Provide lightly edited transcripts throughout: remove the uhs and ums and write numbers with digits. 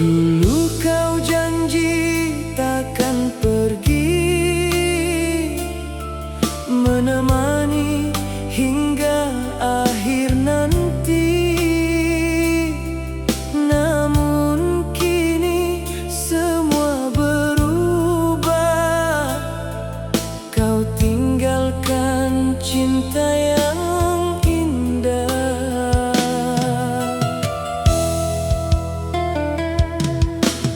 Dulu kau janji takkan pergi, menemani hingga akhir nanti. Namun kini semua berubah, kau tinggalkan cinta yang indah.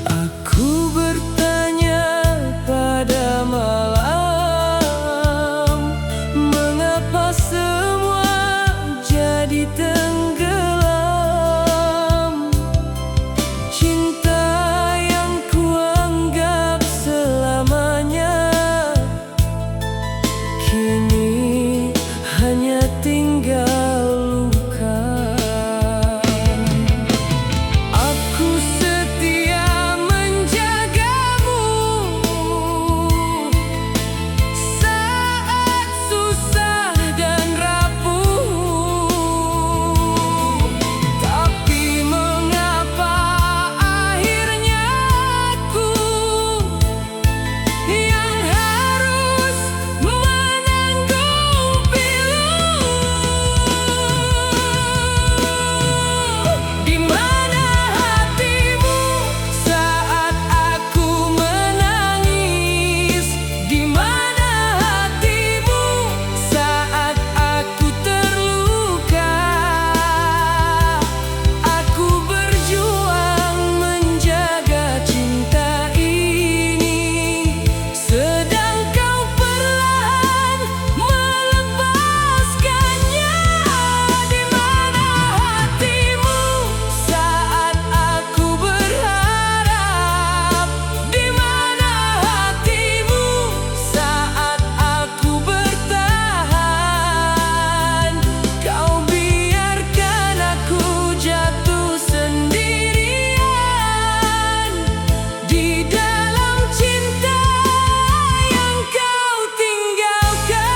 Aku bertanya pada malam, mengapa semua jadi tenggelam? Cinta yang kuanggap selamanya kini hanya tinggal luka. Aku setia menjagamu saat susah dan rapuh, tapi mengapa akhirnya aku yang harus menanggung pilu? Di mana hatimu saat aku menangis? Di mana hatimu saat aku terluka? Aku berjuang menjaga cinta ini, sedang kau perlahan melepaskannya. Di mana hatimu saat aku berharap? Di mana hatimu saat aku bertahan? Kau biarkan aku jatuh sendirian di dalam cinta yang kau tinggalkan.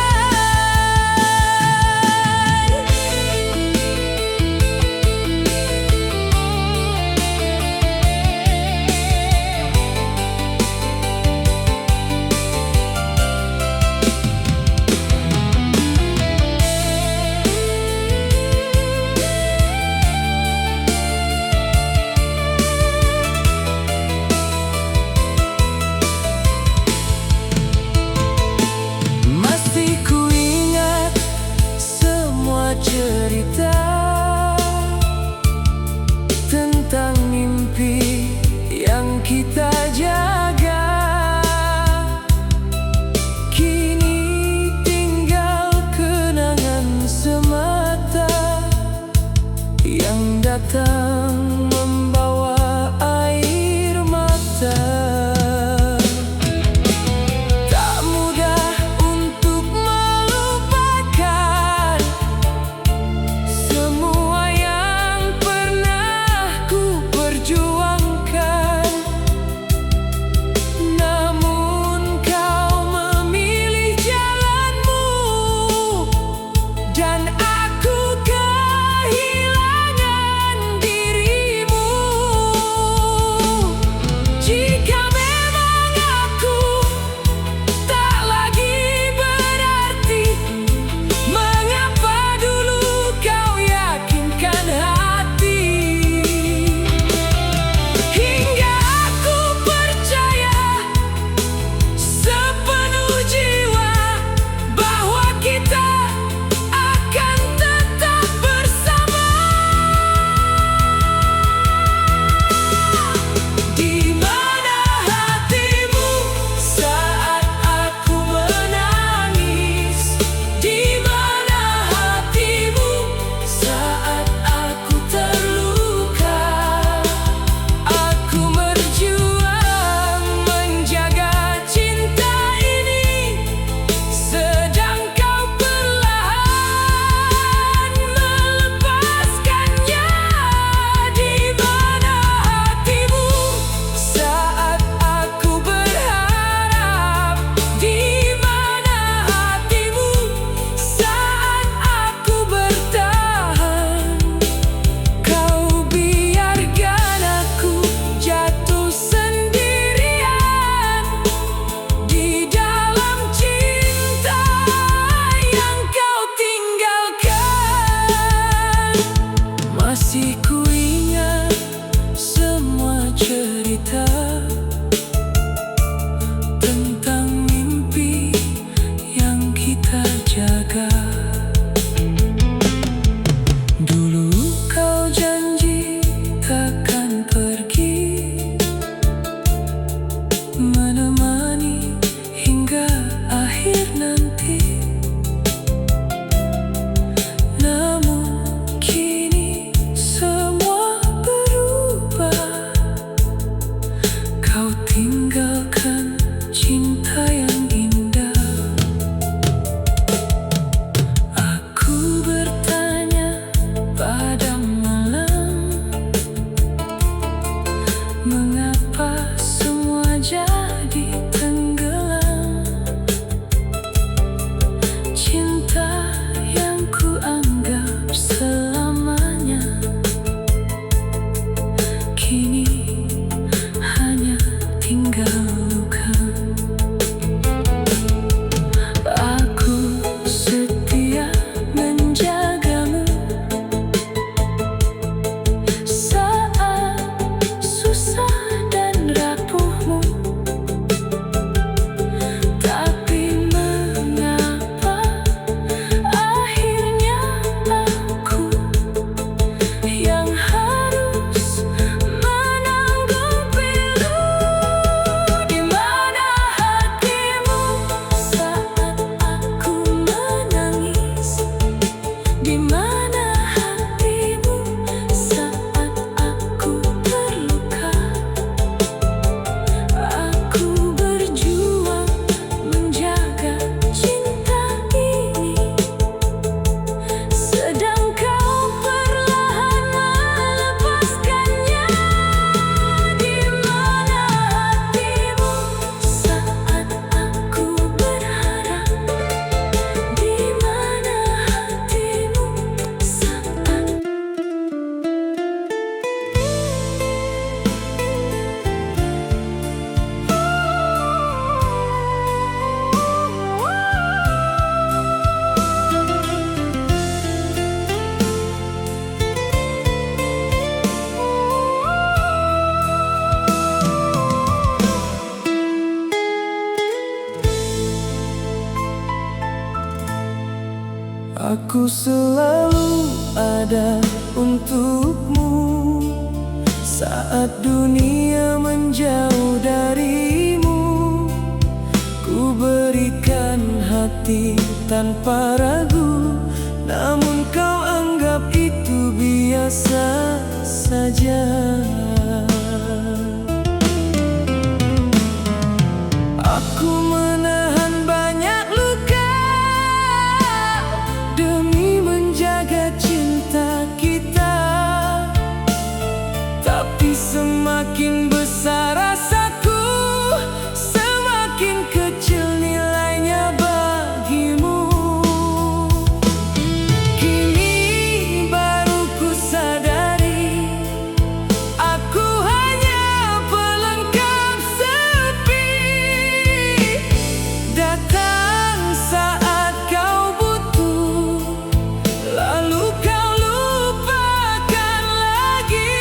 Masih ku ingat semua cerita tentang mimpi yang kita jaga. Kini tinggal kenangan semata yang datang membawa air mata. Tak mudah untuk melupakan semua yang pernah ku perjuangkan. Namun kau memilih jalanmu dan aku kehilangan diriku. selalu ada untukmu saat dunia menjauh darimu. Ku berikan hati tanpa ragu, namun kau anggap itu biasa saja. Aku menahan banyak luka demi menjaga cinta kita, tapi semakin besar rasaku, semakin kecil nilainya bagimu. Kini baru ku sadari, aku hanya pelengkap sepi. Datang saat kau butuh, lalu kau lupakan lagi.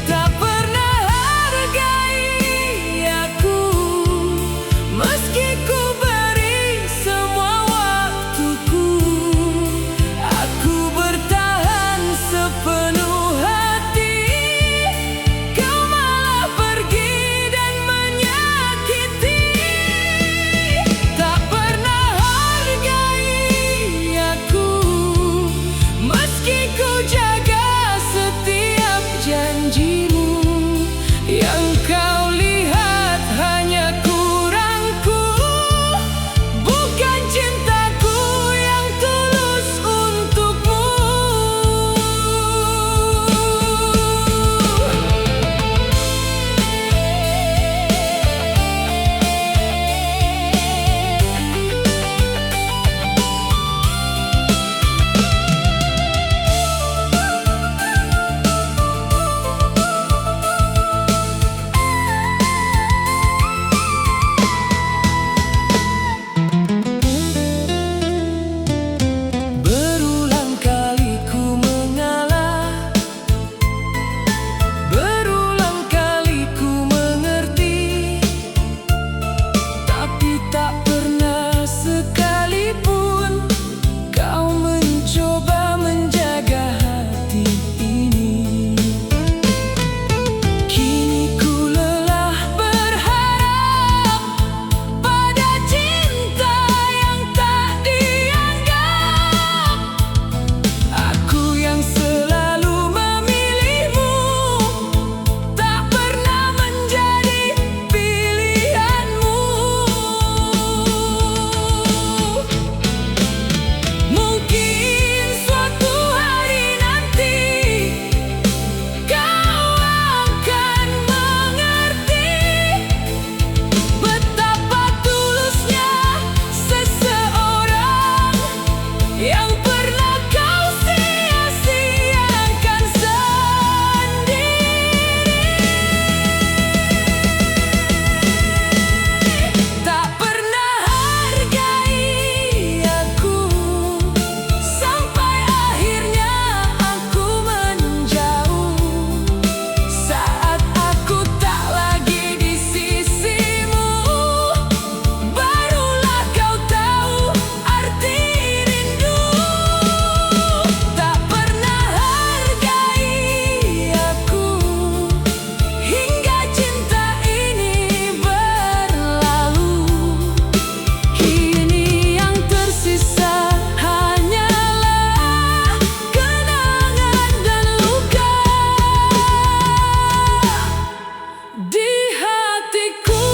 Tak pernah hargai aku, meski ku beri semua waktuku. Aku bertahan sepenuh hati, kau malah pergi dan menyakiti. Tak pernah hargai aku, meski ku jaga setiap janjimu. Yang kau lihat hanya kurangku, bukan cintaku yang tulus untukmu. Berulang kali ku mengalah, berulang kali ku mengerti, tapi tak pernah sekalipun kau mencoba menjaga hati ini. Kini ku lelah berharap pada cinta yang tak dianggap. Aku yang selalu memilihmu, tak pernah menjadi pilihanmu. Mungkin suatu hari nanti kau akan mengerti betapa tulusnya seseorang yang pernah kau sia-siakan sendiri. Tak pernah hargai aku, sampai akhirnya aku menjauh. Saat aku tak lagi di sisimu, barulah kau tahu arti rindu. Tak pernah hargai aku, hingga cinta ini berlalu. Kini yang tersisa hanyalah kenangan dan luka di hatiku.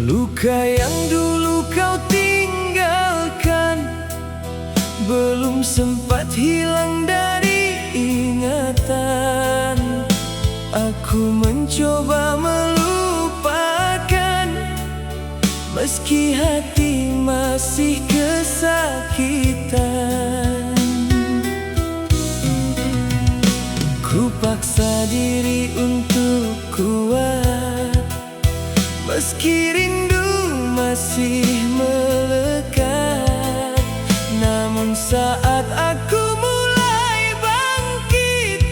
Luka yang dulu kau tinggalkan belum sempat hilang dari ingatan. Aku mencoba melupakan, meski hati masih kesakitan. Ku paksa diri untuk kuat, meski rindu masih melekat. Namun saat aku mulai bangkit,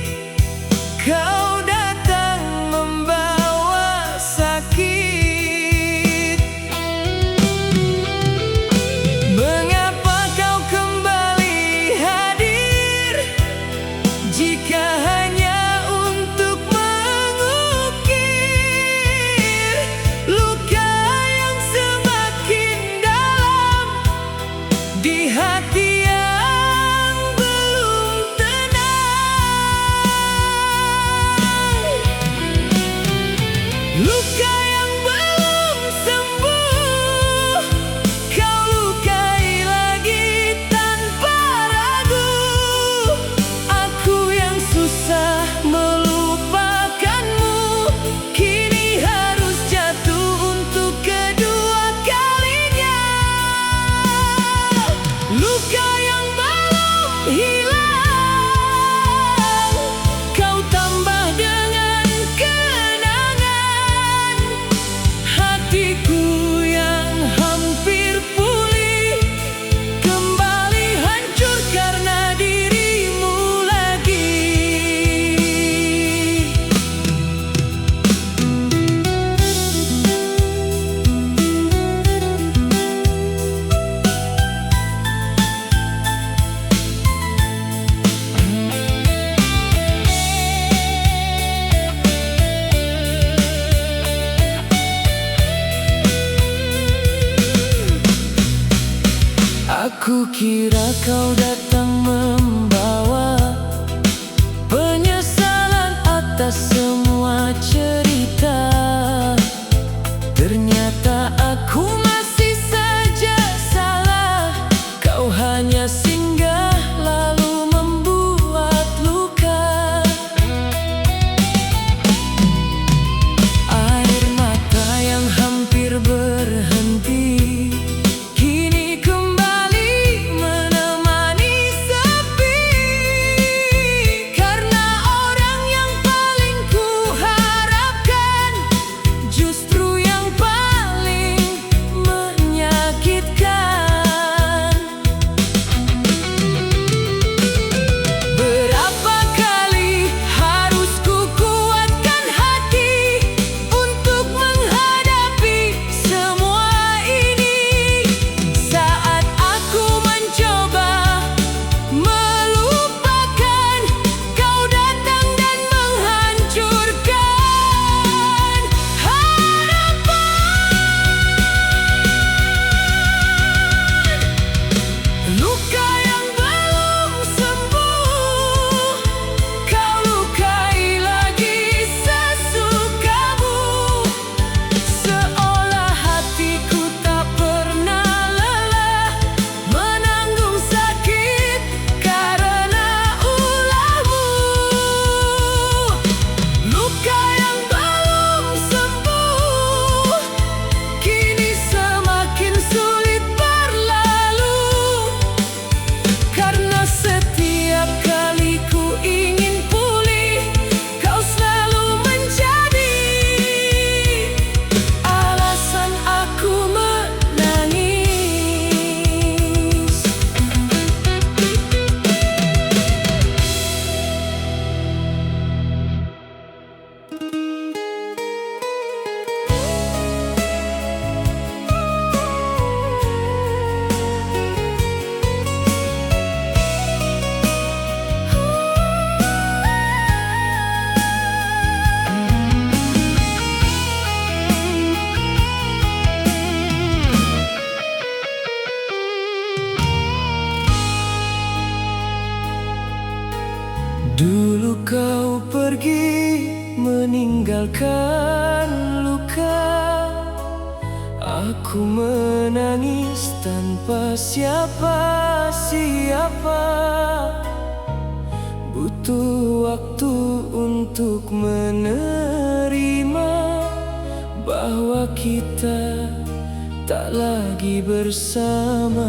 kau datang membawa sakit. Mengapa kau kembali hadir, jika hanya untuk mengukir luka yang semakin dalam di hati yang belum tenang. Luka yang belum sembuh, kau lukai lagi tanpa ragu. Aku yang susah melupakanmu, kini harus jatuh untuk kedua kalinya. Luka yang belum hilang, kau tambah dengan kenangan. Hatiku yang hampir pulih kembali hancur karena dirimu lagi. Aku kira kau datang membawa penyesalan atas semua cerita. Ternyata aku masih saja salah. Kau hanya singgah lalu membuat luka. Air mata yang hampir berhenti kini kembali menemani sepi. Karena orang yang paling ku harapkan justru yang paling menyakitkan. Berapa kali harus ku kuatkan hati untuk menghadapi semua ini. Saat aku mencoba melupakan, kau datang dan menghancurkan harapan. Luka yang belum sembuh, kau lukai lagi sesukamu. Seolah hatiku tak pernah lelah menanggung sakit karena ulahmu. Luka yang belum sembuh kini semakin sulit berlalu. Karena setiap kali ku ingin pulih, kau selalu menjadi alasan aku menangis. Dulu kau pergi meninggalkan luka. Aku menangis tanpa siapa-siapa. butuh waktu untuk menerima bahwa kita tak lagi bersama.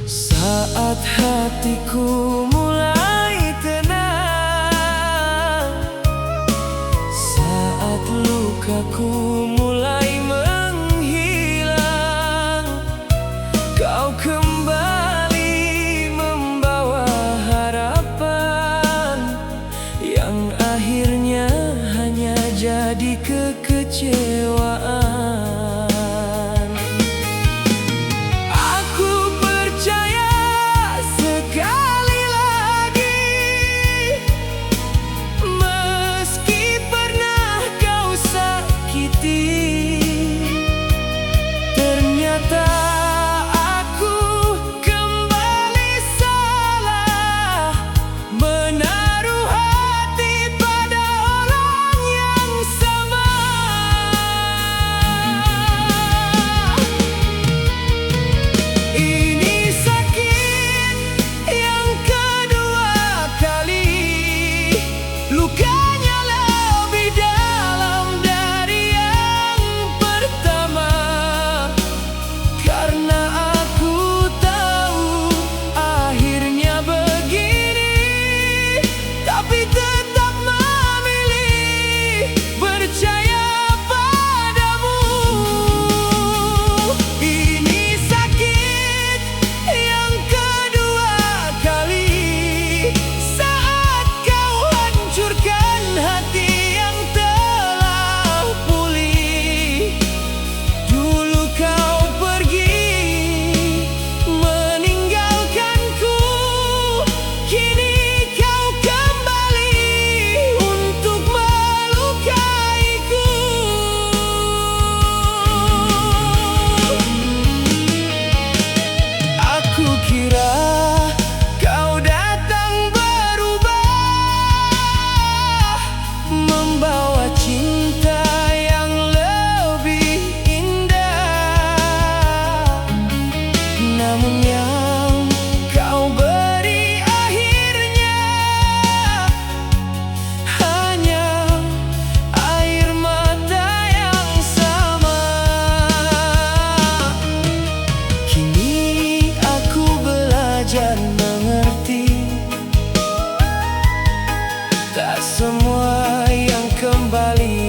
Saat hatiku mulai tenang, saat lukaku mulai menghilang, kau kembali membawa harapan yang akhirnya hanya jadi kekecewaan. Aku percaya sekali lagi, meski pernah kau sakiti, ternyata aku kembali salah menaruh hati pada orang yang sama. Ini sakit yang kedua kali, lukanya lebih dalam dari yang pertama. Karena aku tahu akhirnya begini, tapi tetap memilih percaya padamu. Ini sakit yang kedua kali, saat kau hancurkan hati yang telah pulih. Dulu kau pergi meninggalkanku, kini kau kembali untuk melukaiku. Aku kira kau datang berubah, membawa cinta yang lebih indah. Namun yang kau beri akhirnya hanya air mata yang sama. Kini aku belajar mengerti, tak semua yang kembali